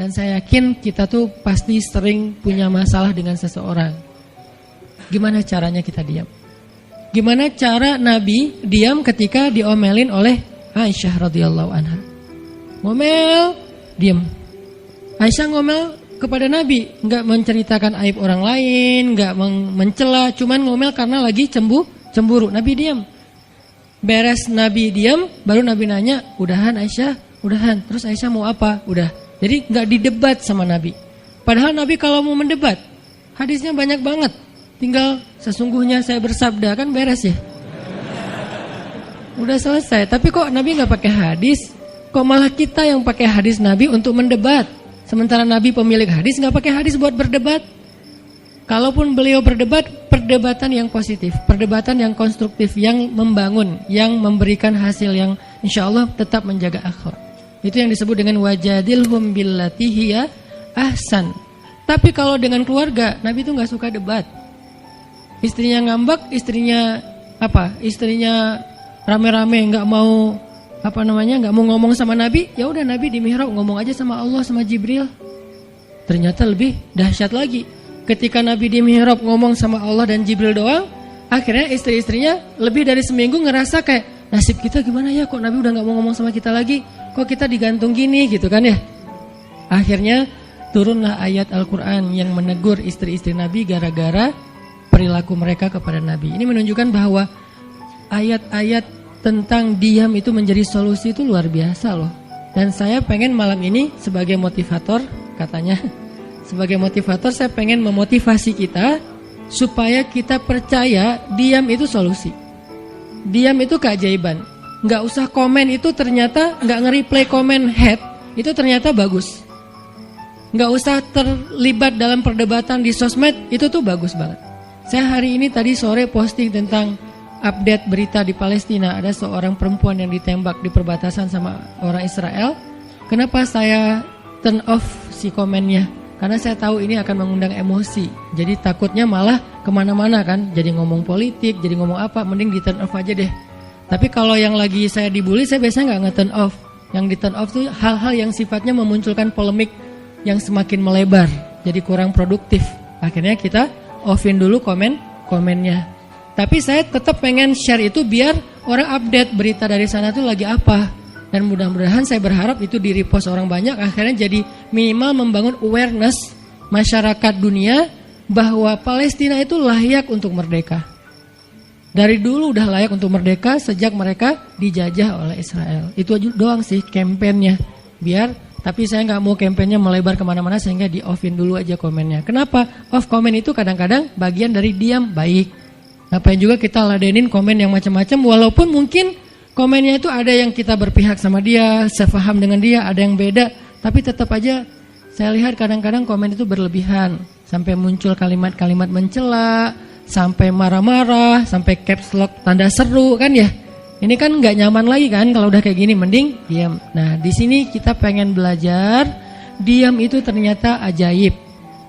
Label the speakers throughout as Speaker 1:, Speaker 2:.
Speaker 1: Dan saya yakin kita tuh pasti sering punya masalah dengan seseorang. Gimana caranya kita diam? Gimana cara Nabi diam ketika diomelin oleh Aisyah radhiyallahu anha? Ngomel, diam. Aisyah ngomel kepada Nabi, enggak menceritakan aib orang lain, enggak mencela, cuman ngomel karena lagi cemburu. Nabi diam. Beres Nabi diam, baru Nabi nanya, "Udahan Aisyah?" "Udahan." Terus Aisyah mau apa? Udah. Jadi enggak didebat sama Nabi. Padahal Nabi kalau mau mendebat, hadisnya banyak banget. Tinggal sesungguhnya saya bersabda, kan beres ya. Udah selesai. Tapi kok Nabi enggak pakai hadis? Kok malah kita yang pakai hadis Nabi untuk mendebat? Sementara Nabi pemilik hadis enggak pakai hadis buat berdebat. Kalaupun beliau berdebat, perdebatan yang positif, perdebatan yang konstruktif, yang membangun, yang memberikan hasil yang insyaallah tetap menjaga akhlak. Itu yang disebut dengan wajadilhum billati hiya ahsan. Tapi kalau dengan keluarga, Nabi itu enggak suka debat. Istrinya ngambek, istrinya rame-rame enggak mau enggak mau ngomong sama Nabi, ya udah Nabi di mihrab ngomong aja sama Allah sama Jibril. Ternyata lebih dahsyat lagi. Ketika Nabi di mihrab ngomong sama Allah dan Jibril doang, akhirnya istri-istrinya lebih dari seminggu ngerasa kayak nasib kita gimana ya, kok Nabi udah enggak mau ngomong sama kita lagi, kok kita digantung gini gitu kan ya. Akhirnya turunlah ayat Al-Qur'an yang menegur istri-istri Nabi gara-gara perilaku mereka kepada Nabi. Ini menunjukkan bahwa ayat-ayat tentang diam itu menjadi solusi itu luar biasa loh. Dan saya pengen malam ini sebagai motivator, katanya sebagai motivator saya pengen memotivasi kita supaya kita percaya diam itu solusi. Diam itu keajaiban. Nggak usah komen itu ternyata, nggak nge-reply komen head itu ternyata bagus. Nggak usah terlibat dalam perdebatan di sosmed, itu tuh bagus banget. Saya hari ini tadi sore posting tentang update berita di Palestina. Ada seorang perempuan yang ditembak di perbatasan sama orang Israel. Kenapa saya turn off si komennya? Karena saya tahu ini akan mengundang emosi. Jadi takutnya malah kemana-mana kan. Jadi ngomong politik, jadi ngomong apa, mending di turn off aja deh. Tapi kalau yang lagi saya dibully, saya biasanya nggak nge-turn off. Yang di turn off tuh hal-hal yang sifatnya memunculkan polemik yang semakin melebar. Jadi kurang produktif. Akhirnya kita offin dulu komennya. Tapi saya tetap pengen share itu biar orang update berita dari sana tuh lagi apa. Dan mudah-mudahan saya berharap itu di-repost orang banyak. Akhirnya jadi minimal membangun awareness masyarakat dunia bahwa Palestina itu layak untuk merdeka. Dari dulu udah layak untuk merdeka sejak mereka dijajah oleh Israel. Itu aja doang sih kampanyenya. Tapi saya nggak mau kampanyenya melebar kemana-mana sehingga di-offin dulu aja komennya. Kenapa? Off komen itu kadang-kadang bagian dari diam baik. Ngapain juga kita ladenin komen yang macam-macam, walaupun mungkin komennya itu ada yang kita berpihak sama dia, sepaham dengan dia, ada yang beda. Tapi tetap aja saya lihat kadang-kadang komen itu berlebihan. Sampai muncul kalimat-kalimat mencela, sampai marah-marah, sampai caps lock tanda seru kan ya. Ini kan nggak nyaman lagi kan kalau udah kayak gini, mending diam. Nah di sini kita pengen belajar diam itu ternyata ajaib.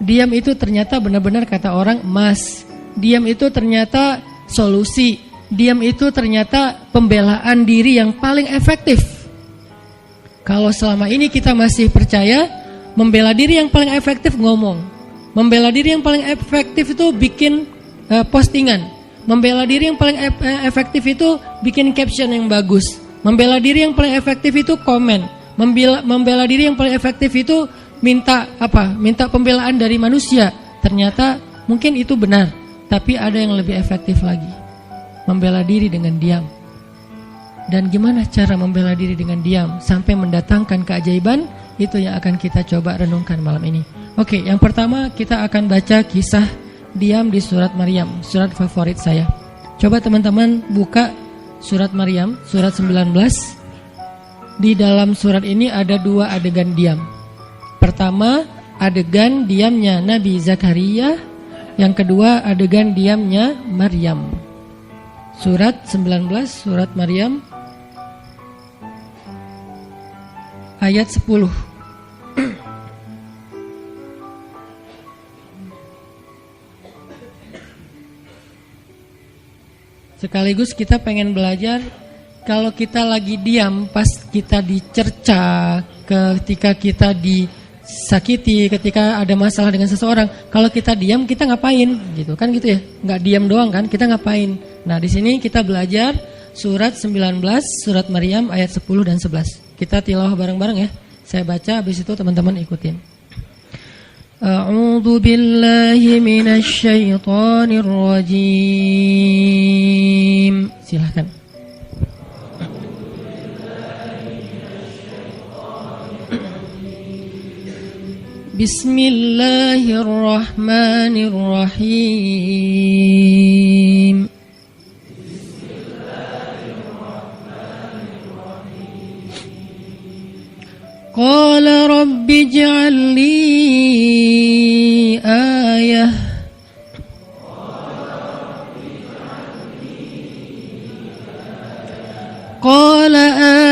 Speaker 1: Diam itu ternyata benar-benar kata orang emas. Diam itu ternyata solusi. Diam itu ternyata pembelaan diri yang paling efektif. Kalau selama ini kita masih percaya membela diri yang paling efektif ngomong. Membela diri yang paling efektif itu bikin postingan. Membela diri yang paling efektif itu bikin caption yang bagus. Membela diri yang paling efektif itu komen. Membela diri yang paling efektif itu minta pembelaan dari manusia. Ternyata mungkin itu benar, tapi ada yang lebih efektif lagi. Membela diri dengan diam. Dan gimana cara membela diri dengan diam sampai mendatangkan keajaiban? Itu yang akan kita coba renungkan malam ini. Oke, yang pertama kita akan baca kisah diam di surat Maryam, surat favorit saya. Coba teman-teman buka surat Maryam, surat 19. Di dalam surat ini ada 2 adegan diam. Pertama, adegan diamnya Nabi Zakaria. Yang kedua, adegan diamnya Maryam. Surat 19, surat Maryam, ayat 10. Sekaligus kita pengen belajar kalau kita lagi diam pas kita dicerca, ketika kita sakiti, ketika ada masalah dengan seseorang. Kalau kita diam, kita ngapain? Gitu kan gitu ya. Nggak diam doang kan, kita ngapain? Nah, di sini kita belajar surat 19, surat Maryam ayat 10 dan 11. Kita tilawah bareng-bareng ya. Saya baca, habis itu teman-teman ikutin. A'udzu billahi minasy syaithanir rajim. Silakan. Bismillahirrahmanirrahim. Qala rabbi ij'al li ayah. Qala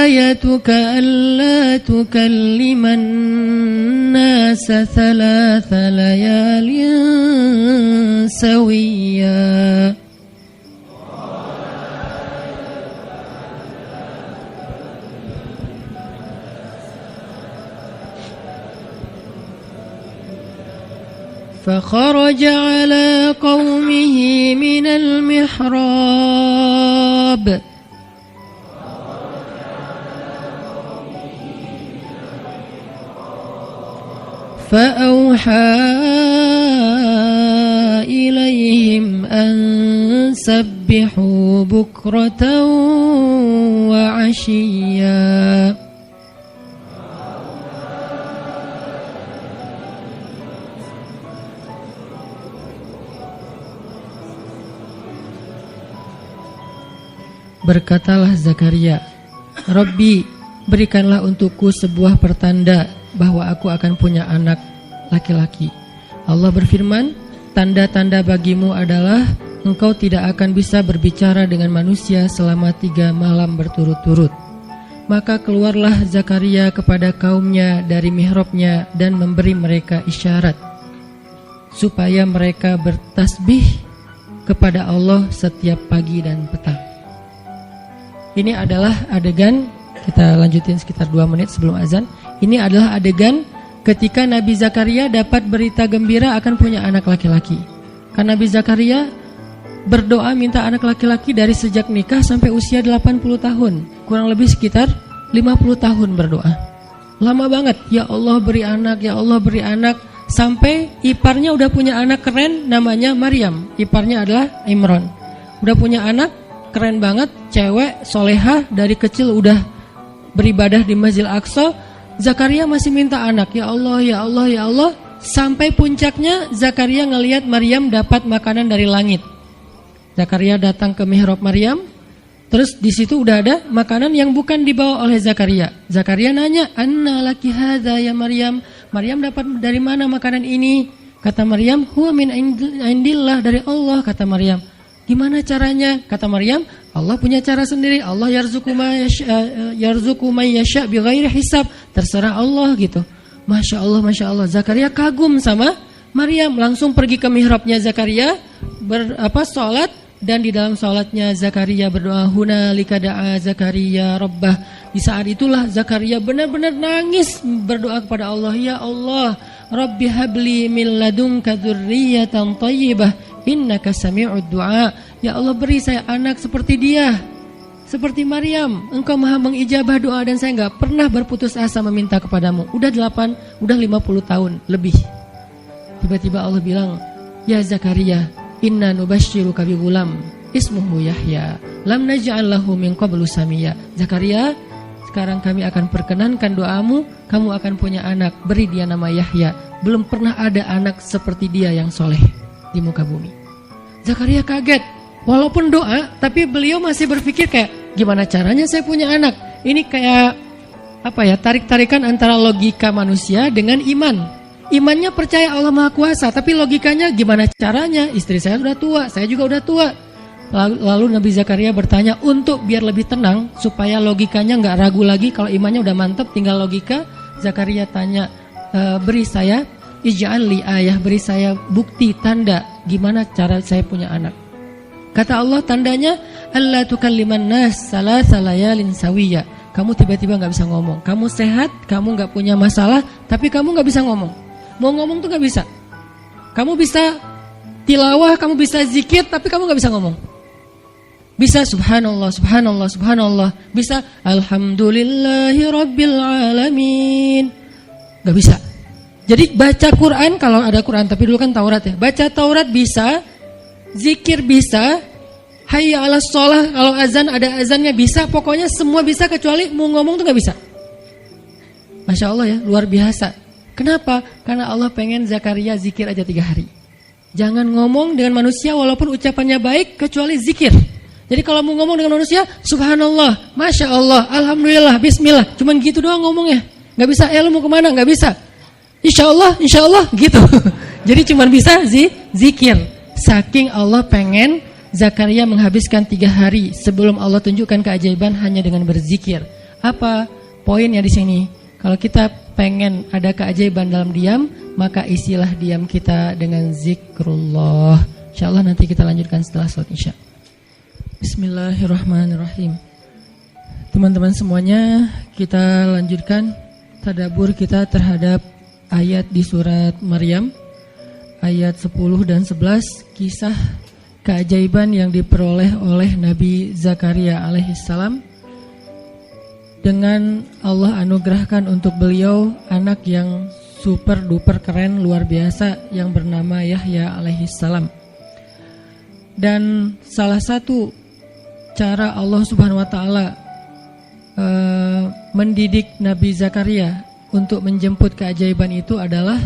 Speaker 1: ayatuka alla tukalliman nasa thalatha layalin sawiyya. فخرج على قومه من المحراب فأوحى إليهم أن سبحوا بكرة وعشيا. Berkatalah Zakaria, Rabbi, berikanlah untukku sebuah pertanda bahwa aku akan punya anak laki-laki. Allah berfirman, tanda-tanda bagimu adalah engkau tidak akan bisa berbicara dengan manusia selama 3 malam berturut-turut. Maka keluarlah Zakaria kepada kaumnya dari mihrabnya dan memberi mereka isyarat, supaya mereka bertasbih kepada Allah setiap pagi dan petang. Ini adalah adegan, kita lanjutin sekitar 2 menit sebelum azan. Ini adalah adegan ketika Nabi Zakaria dapat berita gembira akan punya anak laki-laki. Karena Nabi Zakaria berdoa minta anak laki-laki dari sejak nikah sampai usia 80 tahun. Kurang lebih sekitar 50 tahun berdoa. Lama banget, ya Allah beri anak, ya Allah beri anak. Sampai iparnya udah punya anak keren namanya Maryam. Iparnya adalah Imran. Udah punya anak keren banget, cewek, solehah, dari kecil udah beribadah di Masjidil Aqsa. Zakaria masih minta anak, ya Allah, ya Allah, ya Allah. Sampai puncaknya Zakaria ngelihat Maryam dapat makanan dari langit. Zakaria datang ke mihrab Maryam, terus di situ udah ada makanan yang bukan dibawa oleh Zakaria. Zakaria nanya, anna laki hadza ya Maryam? Maryam dapat dari mana makanan ini? Kata Maryam, huwa min indillah, dari Allah. Kata Maryam, gimana caranya? Kata Maryam, Allah punya cara sendiri. Allah yarzuqu may yasha bighairi hisab. Terserah Allah gitu. Masya Allah, Masya Allah. Zakaria kagum sama Maryam. Langsung pergi ke mihrabnya Zakaria, sholat. Dan di dalam sholatnya Zakaria berdoa, hunalika da'a Zakaria rabbah. Di saat itulah Zakaria benar-benar nangis berdoa kepada Allah, ya Allah, Rabbi habli min ladunka dzurriyyatan thayyibah innaka sami'ud du'a. Ya Allah, beri saya anak seperti dia, seperti Maryam. Engkau maha mengijabah doa dan saya enggak pernah berputus asa meminta kepadamu. Udah 50 tahun lebih. Tiba-tiba Allah bilang, ya Zakaria, inna nubashshiruka bi ghulam ismuhu Yahya lam naj'al lahu min qablu samiyya. Zakaria, sekarang kami akan perkenankan doamu, kamu akan punya anak, beri dia nama Yahya. Belum pernah ada anak seperti dia yang soleh di muka bumi. Zakaria kaget, walaupun doa, tapi beliau masih berpikir kayak, gimana caranya saya punya anak? Ini kayak tarik-tarikan antara logika manusia dengan iman. Imannya percaya Allah Maha Kuasa, tapi logikanya gimana caranya? Istri saya sudah tua, saya juga udah tua. Lalu Nabi Zakaria bertanya untuk biar lebih tenang, supaya logikanya nggak ragu lagi. Kalau imannya udah mantap, tinggal logika. Zakaria tanya, beri saya ij'al li ayah, beri saya bukti, tanda, gimana cara saya punya anak. Kata Allah, tandanya, alla tukalliman nas salasa layalin sawiyya. kamu tiba-tiba gak bisa ngomong. Kamu sehat, kamu gak punya masalah, tapi kamu gak bisa ngomong. Mau ngomong tuh gak bisa. Kamu bisa tilawah, kamu bisa zikir, tapi kamu gak bisa ngomong. Bisa subhanallah, subhanallah, subhanallah. Bisa alhamdulillahi rabbil alamin. Gak bisa. Jadi baca Quran, kalau ada Quran, tapi dulu kan Taurat ya. Baca Taurat bisa, zikir bisa, hayya ala sholah, kalau azan ada azannya bisa. Pokoknya semua bisa kecuali mau ngomong tuh gak bisa. Masya Allah ya, luar biasa. Kenapa? Karena Allah pengen Zakaria zikir aja 3 hari. Jangan ngomong dengan manusia walaupun ucapannya baik, kecuali zikir. Jadi kalau mau ngomong dengan manusia, subhanallah, masya Allah, alhamdulillah, bismillah, cuman gitu doang ngomongnya. Gak bisa, lu mau kemana? Gak bisa. Insya Allah, gitu. Jadi cuman bisa zikir. Saking Allah pengen Zakaria menghabiskan 3 hari sebelum Allah tunjukkan keajaiban hanya dengan berzikir. Apa poinnya di sini? Kalau kita pengen ada keajaiban dalam diam, maka isilah diam kita dengan zikrullah. InsyaAllah nanti kita lanjutkan setelah sholat isya. Bismillahirrahmanirrahim. Teman-teman semuanya, kita lanjutkan tadabbur kita terhadap ayat di surat Maryam, ayat 10 dan 11, kisah keajaiban yang diperoleh oleh Nabi Zakaria alaihissalam. Dengan Allah anugerahkan untuk beliau anak yang super duper keren, luar biasa, yang bernama Yahya alaihissalam. Dan salah satu cara Allah subhanahu wa ta'ala mendidik Nabi Zakaria untuk menjemput keajaiban itu adalah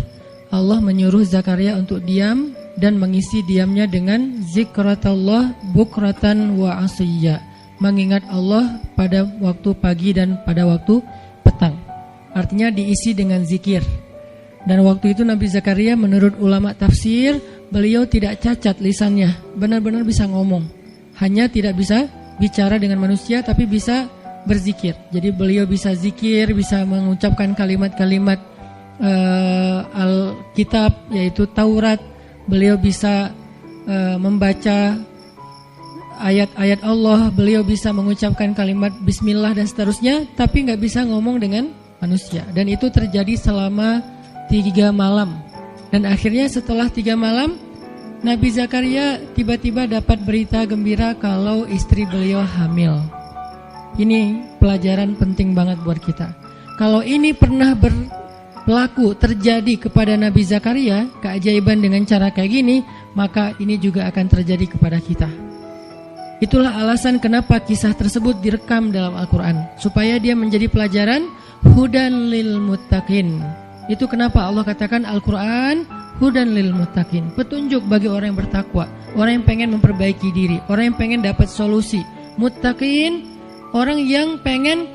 Speaker 1: Allah menyuruh Zakaria untuk diam dan mengisi diamnya dengan zikratullah bukratan wa asiyya, mengingat Allah pada waktu pagi dan pada waktu petang. Artinya diisi dengan zikir. Dan waktu itu Nabi Zakaria menurut ulama tafsir, beliau tidak cacat lisannya, benar-benar bisa ngomong. Hanya tidak bisa bicara dengan manusia, tapi bisa berzikir. Jadi beliau bisa zikir, bisa mengucapkan kalimat-kalimat Alkitab, yaitu Taurat. Beliau bisa membaca ayat-ayat Allah, beliau bisa mengucapkan kalimat bismillah dan seterusnya, tapi gak bisa ngomong dengan manusia. Dan itu terjadi selama 3 malam. Dan akhirnya setelah 3 malam, Nabi Zakaria tiba-tiba dapat berita gembira kalau istri beliau hamil. Ini pelajaran penting banget buat kita. Kalau ini pernah berlaku terjadi kepada Nabi Zakaria, keajaiban dengan cara kayak gini, maka ini juga akan terjadi kepada kita. Itulah alasan kenapa kisah tersebut direkam dalam Al-Quran, supaya dia menjadi pelajaran hudan lil muttaqin. Itu kenapa Allah katakan Al-Quran hudan lil muttaqin, petunjuk bagi orang yang bertakwa, orang yang pengen memperbaiki diri, orang yang pengen dapat solusi. Muttaqin, orang yang pengen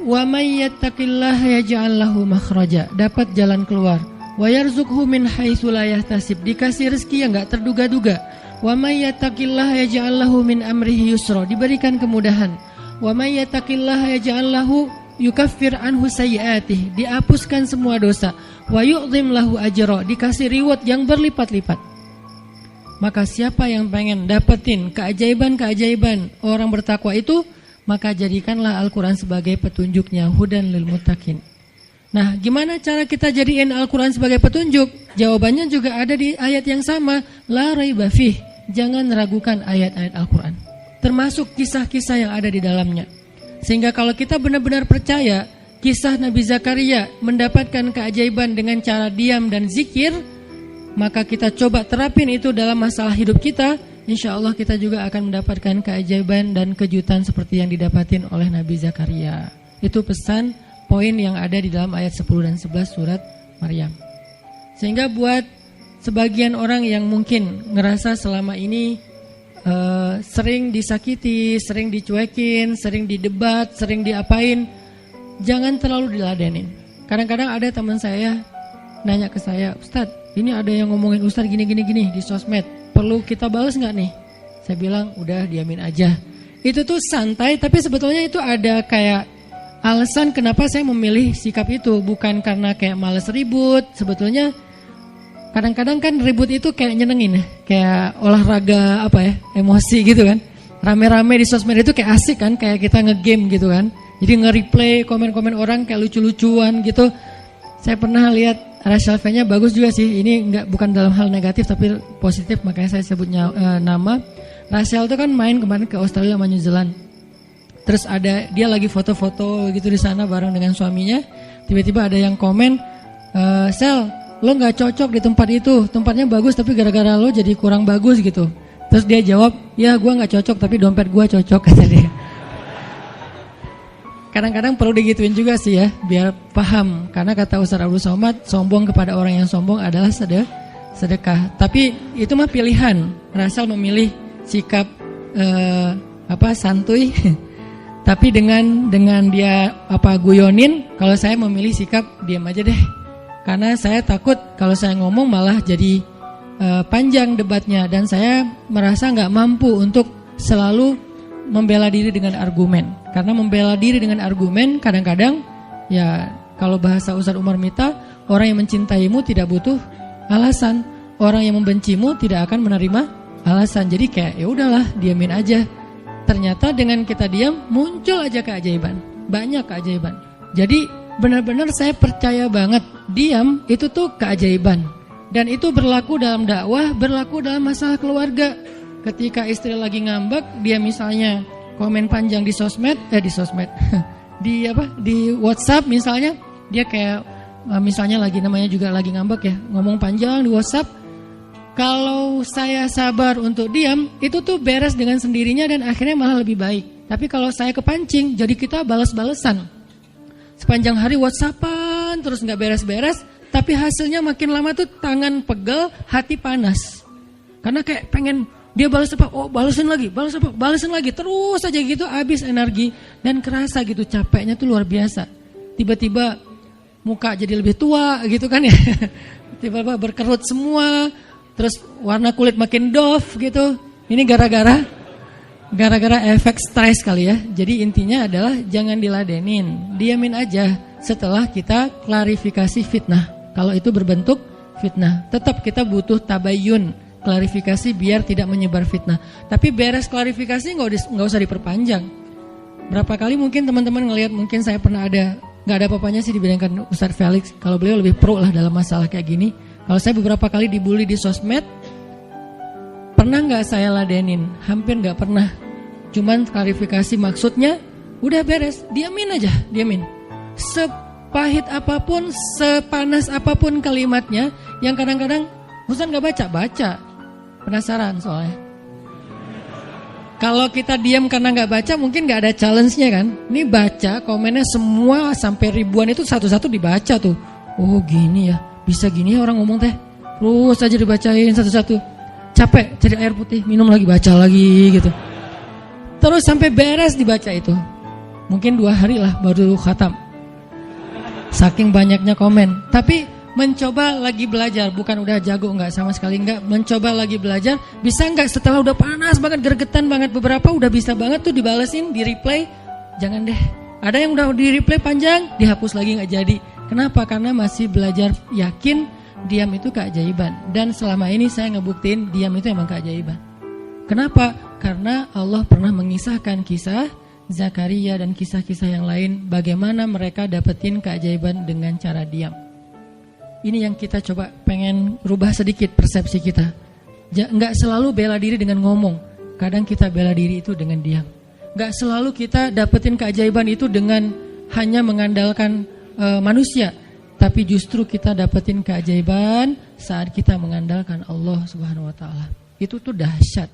Speaker 1: wa may yattaqillaha yaj'al lahu makhraja, dapat jalan keluar. Wa yarzuqhu min haitsu la yahtasib, dikasih rezeki yang enggak terduga-duga. Wa may yattaqillaha yaj'al lahu min amrihi yusra, diberikan kemudahan. Wa may yattaqillaha yaj'al lahu yukaffir anhu sayyi'atih, dihapuskan semua dosa. Wa yu'dhim lahu ajra, dikasih reward yang berlipat-lipat. Maka siapa yang pengen dapetin keajaiban-keajaiban orang bertakwa itu, maka jadikanlah Al-Quran sebagai petunjuknya, hudan lil muttaqin. Nah, gimana cara kita jadiin Al-Quran sebagai petunjuk? Jawabannya juga ada di ayat yang sama, la raiba fih, jangan ragukan ayat-ayat Al-Quran, termasuk kisah-kisah yang ada di dalamnya. Sehingga kalau kita benar-benar percaya kisah Nabi Zakaria mendapatkan keajaiban dengan cara diam dan zikir, maka kita coba terapin itu dalam masalah hidup kita, insya Allah kita juga akan mendapatkan keajaiban dan kejutan seperti yang didapatin oleh Nabi Zakaria. Itu pesan poin yang ada di dalam ayat 10 dan 11 surat Maryam. Sehingga buat sebagian orang yang mungkin ngerasa selama ini sering disakiti, sering dicuekin, sering didebat, sering diapain, jangan terlalu diladenin. Kadang-kadang ada teman saya nanya ke saya, Ustadz, ini ada yang ngomongin Ustadz gini di sosmed, perlu kita balas gak nih? Saya bilang, udah diamin aja. Itu tuh santai, tapi sebetulnya itu ada kayak alasan kenapa saya memilih sikap itu. Bukan karena kayak males ribut. Sebetulnya kadang-kadang kan ribut itu kayak nyenengin ya, kayak olahraga emosi gitu kan. Rame-rame di sosmed itu kayak asik kan, kayak kita ngegame gitu kan. Jadi nge-replay komen-komen orang kayak lucu-lucuan gitu. Saya pernah lihat Rachel V-nya bagus juga sih. Ini bukan dalam hal negatif tapi positif, makanya saya sebutnya nama. Rachel itu kan main kemarin ke Australia sama New Zealand. Terus dia lagi foto-foto gitu di sana bareng dengan suaminya. Tiba-tiba ada yang komen, Sel, lo nggak cocok di tempat itu. Tempatnya bagus tapi gara-gara lo jadi kurang bagus gitu. Terus dia jawab, ya gue nggak cocok tapi dompet gue cocok, kata dia. Kadang-kadang perlu digituin juga sih ya, biar paham. Karena kata Ustaz Abdul Somad, sombong kepada orang yang sombong adalah sedekah. Tapi itu mah pilihan. Rachel memilih sikap santuy. Tapi dengan dia guyonin, kalau saya memilih sikap diam aja deh. Karena saya takut kalau saya ngomong malah jadi panjang debatnya, dan saya merasa nggak mampu untuk selalu membela diri dengan argumen. Karena membela diri dengan argumen kadang-kadang ya, kalau bahasa Ustaz Umar Mita, orang yang mencintaimu tidak butuh alasan, orang yang membencimu tidak akan menerima alasan. Jadi kayak ya udahlah, diamin aja. Ternyata dengan kita diam muncul aja keajaiban, banyak keajaiban. Jadi benar-benar saya percaya banget diam itu tuh keajaiban. Dan itu berlaku dalam dakwah, berlaku dalam masalah keluarga. Ketika istri lagi ngambek, dia misalnya komen panjang di sosmed, di WhatsApp misalnya, dia kayak misalnya namanya juga lagi ngambek ya, ngomong panjang di WhatsApp. Kalau saya sabar untuk diam, itu tuh beres dengan sendirinya dan akhirnya malah lebih baik. Tapi kalau saya kepancing, jadi kita balas-balesan. Sepanjang hari WhatsAppan terus nggak beres-beres, tapi hasilnya makin lama tuh tangan pegel, hati panas. Karena kayak pengen dia balas apa, oh balasin lagi, balasin lagi, terus aja gitu, habis energi dan kerasa gitu, capeknya tuh luar biasa. Tiba-tiba muka jadi lebih tua gitu kan ya, tiba-tiba berkerut semua, terus warna kulit makin doff gitu. Ini gara-gara efek stres kali ya. Jadi intinya adalah jangan diladenin, diamin aja setelah kita klarifikasi fitnah. Kalau itu berbentuk fitnah, tetap kita butuh tabayun, klarifikasi biar tidak menyebar fitnah. Tapi beres klarifikasi nggak usah diperpanjang. Berapa kali mungkin teman-teman ngelihat, mungkin saya pernah nggak ada apa-apanya sih dibandingkan Ustadz Felix. Kalau beliau lebih pro lah dalam masalah kayak gini. Kalau saya beberapa kali dibully di sosmed, pernah nggak saya ladenin? Hampir nggak pernah. Cuman klarifikasi maksudnya, udah beres, diamin aja, diamin. Sepahit apapun, sepanas apapun kalimatnya, yang kadang-kadang Ustadz nggak baca. Penasaran soalnya. Kalau kita diam karena nggak baca, mungkin nggak ada challenge-nya kan. Ini baca, komennya semua sampai ribuan itu satu-satu dibaca tuh. Oh gini ya, bisa gini ya orang ngomong teh. Terus aja dibacain satu-satu. Capek, cari air putih, minum lagi, baca lagi gitu. Terus sampai beres dibaca itu. Mungkin 2 hari lah baru khatam. Saking banyaknya komen. Tapi mencoba lagi belajar, bukan udah jago, enggak, sama sekali enggak. Mencoba lagi belajar, bisa enggak setelah udah panas banget, gergetan banget, beberapa udah bisa banget tuh dibalesin, di replay. Jangan deh, ada yang udah di replay panjang, dihapus lagi enggak jadi. Kenapa? Karena masih belajar yakin diam itu keajaiban. Dan selama ini saya ngebuktiin diam itu emang keajaiban. Kenapa? Karena Allah pernah mengisahkan kisah Zakaria dan kisah-kisah yang lain, bagaimana mereka dapetin keajaiban dengan cara diam. Ini yang kita coba pengen rubah sedikit persepsi kita. Nggak selalu bela diri dengan ngomong. Kadang kita bela diri itu dengan diam. Nggak selalu kita dapetin keajaiban itu dengan hanya mengandalkan manusia. Tapi justru kita dapetin keajaiban saat kita mengandalkan Allah Subhanahu wa Ta'ala. Itu tuh dahsyat.